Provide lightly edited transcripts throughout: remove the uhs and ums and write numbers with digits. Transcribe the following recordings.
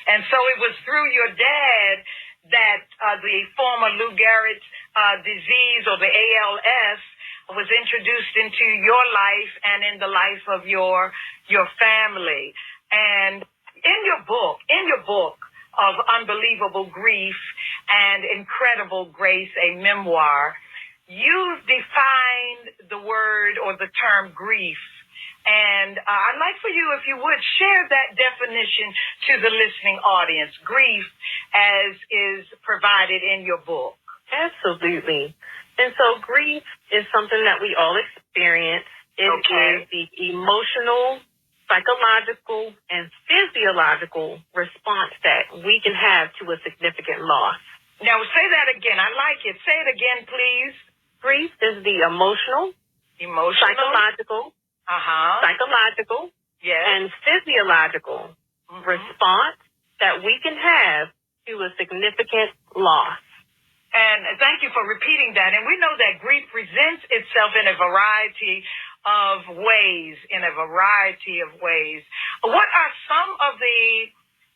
And so it was through your dad that the former Lou Gehrig's disease, or the ALS, was introduced into your life and in the life of your family. And in your book of Unbelievable Grief and Incredible Grace, a memoir, you defined the word or the term grief. And I'd like for you, if you would, share that definition to the listening audience, grief as is provided in your book. Absolutely. And so grief is something that we all experience. It is the emotional, psychological, and physiological response that we can have to a significant loss. Now, say that again. I like it. Say it again, please. Grief is the emotional, psychological, yes, and physiological response that we can have to a significant loss. And thank you for repeating that. And we know that grief presents itself in a variety of ways, What are some of the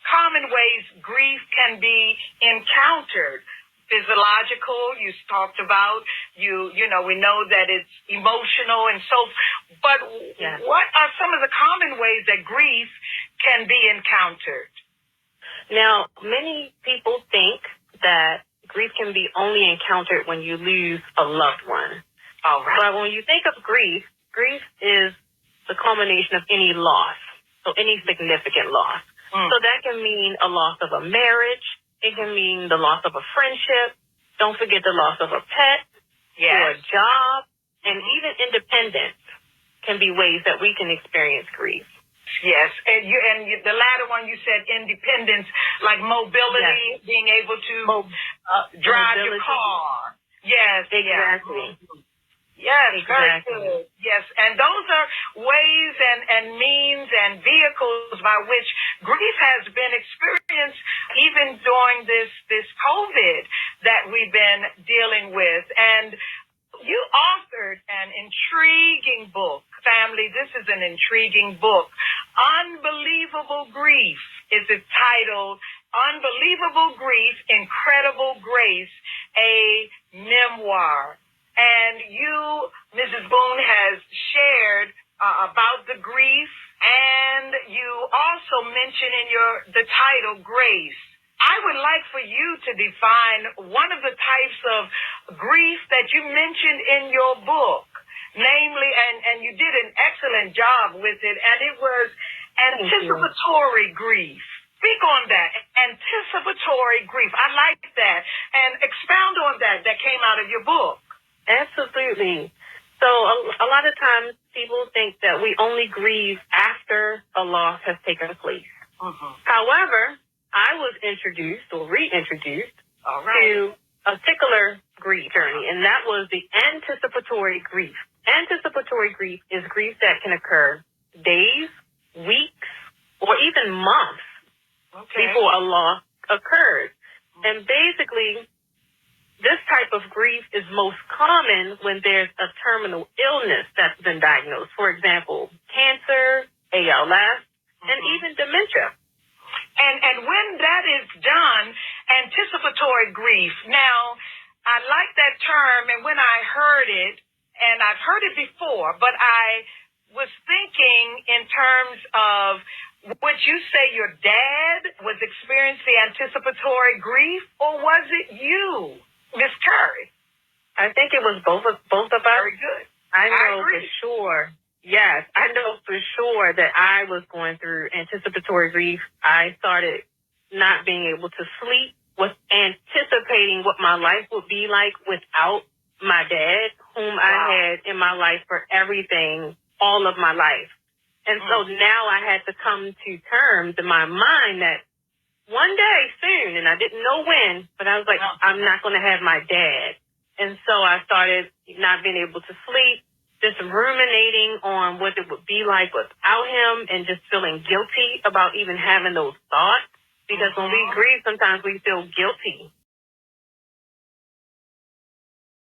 common ways grief can be encountered? Physiological, you talked about, we know that it's emotional and so, but What are some of the common ways that grief can be encountered? Now, many people think that grief can be only encountered when you lose a loved one. All right. But when you think of grief is the culmination of any loss, so any significant loss. So that can mean a loss of a marriage. It can mean the loss of a friendship. Don't forget the loss of a pet or a job. And even independence can be ways that we can experience grief. Yes, and the latter one you said, independence, like mobility, being able to drive your car. Yes, exactly. Yes, very good. Yes, and those are ways and means and vehicles by which grief has been experienced even during this COVID that we've been dealing with. And you authored an intriguing book. Family, this is an intriguing book. Unbelievable Grief is its title. Unbelievable Grief, Incredible Grace, a memoir. And you, Mrs. Boone, has shared about the grief, and you also mention in the title, Grace. I would like for you to define one of the types of grief that you mentioned in your book, namely, and you did an excellent job with it, and it was anticipatory grief. Speak on that, anticipatory grief. I like that, and expound on that came out of your book. Absolutely. So a lot of times people think that we only grieve after a loss has taken place. However, I was introduced or reintroduced to a particular grief journey, and that was the anticipatory grief. Anticipatory grief is grief that can occur days, weeks, or even months before a loss occurs. And basically, this type of grief is most common when there's a terminal illness that's been diagnosed. For example, cancer, ALS, and even dementia. And when that is done, anticipatory grief. Now, I like that term, and when I heard it, and I've heard it before, but I was thinking in terms of, would you say your dad was experiencing anticipatory grief, or was it you, Miss Curry? I think it was both of us. Very good. I know for sure. Yes, I know for sure that I was going through anticipatory grief. I started not being able to sleep, was anticipating what my life would be like without my dad, whom I had in my life for everything, all of my life. And so now I had to come to terms in my mind that one day soon, and I didn't know when, but I was like, I'm not going to have my dad. And so I started not being able to sleep, just ruminating on what it would be like without him, and just feeling guilty about even having those thoughts. Because when we grieve, sometimes we feel guilty